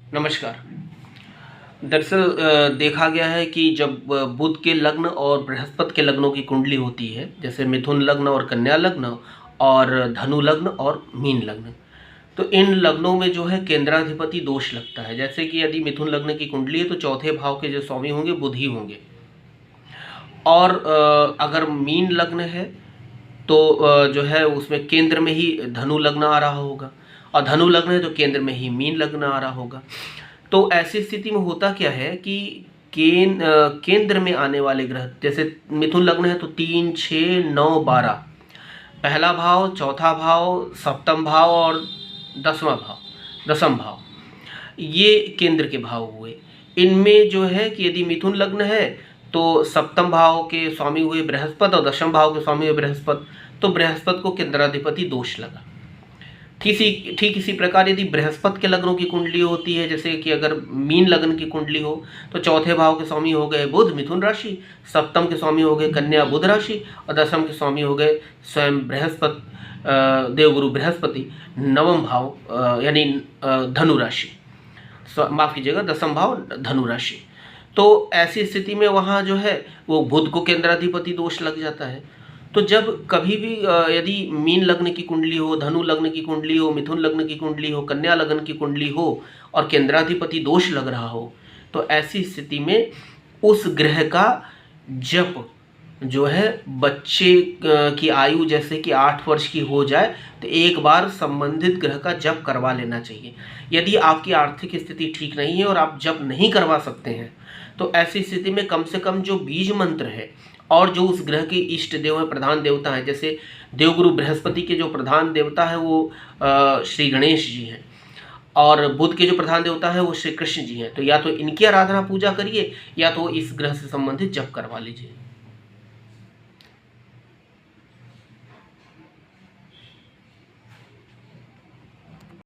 नमस्कार। दरअसल देखा गया है कि जब बुध के लग्न और बृहस्पति के लग्नों की कुंडली होती है, जैसे मिथुन लग्न और कन्या लग्न और धनु लग्न और मीन लग्न, तो इन लग्नों में जो है केंद्राधिपति दोष लगता है। जैसे कि यदि मिथुन लग्न की कुंडली है तो चौथे भाव के जो स्वामी होंगे बुध ही होंगे, और अगर मीन लग्न है तो जो है उसमें केंद्र में ही धनु लग्न आ रहा होगा, और धनु लग्न है तो केंद्र में ही मीन लग्न आ रहा होगा। तो ऐसी स्थिति में होता क्या है कि केंद्र में आने वाले ग्रह, जैसे मिथुन लग्न है तो 3, 6, 9, 12, पहला भाव, चौथा भाव, सप्तम भाव और दसम भाव, ये केंद्र के भाव हुए। इनमें जो है कि यदि मिथुन लग्न है तो सप्तम भाव के स्वामी हुए बृहस्पति और दशम भाव के स्वामी हुए बृहस्पति, तो बृहस्पति को केंद्राधिपति दोष लगा। ठीक इसी प्रकार यदि बृहस्पति के लग्नों की कुंडली होती है, जैसे कि अगर मीन लग्न की कुंडली हो तो चौथे भाव के स्वामी हो गए बुध मिथुन राशि, सप्तम के स्वामी हो गए कन्या बुध राशि, और दसम के स्वामी हो गए स्वयं बृहस्पति, देवगुरु बृहस्पति, नवम भाव यानी धनु राशि, माफ कीजिएगा दसम भाव धनु राशि। तो ऐसी स्थिति में वहाँ जो है वो बुध को केंद्राधिपति दोष लग जाता है। तो जब कभी भी यदि मीन लग्न की कुंडली हो, धनु लग्न की कुंडली हो, मिथुन लग्न की कुंडली हो, कन्या लग्न की कुंडली हो और केंद्राधिपति दोष लग रहा हो, तो ऐसी स्थिति में उस ग्रह का जप जो है बच्चे की आयु जैसे कि 8 वर्ष की हो जाए तो एक बार संबंधित ग्रह का जप करवा लेना चाहिए। यदि आपकी आर्थिक स्थिति ठीक नहीं है और आप जप नहीं करवा सकते हैं तो ऐसी स्थिति में कम से कम जो बीज मंत्र है और जो उस ग्रह के इष्ट देव हैं, प्रधान देवता हैं, जैसे देवगुरु बृहस्पति के जो प्रधान देवता है वो श्री गणेश जी हैं, और बुध के जो प्रधान देवता है वो श्री कृष्ण जी हैं। तो या तो इनकी आराधना पूजा करिए या तो इस ग्रह से संबंधित जप करवा लीजिए।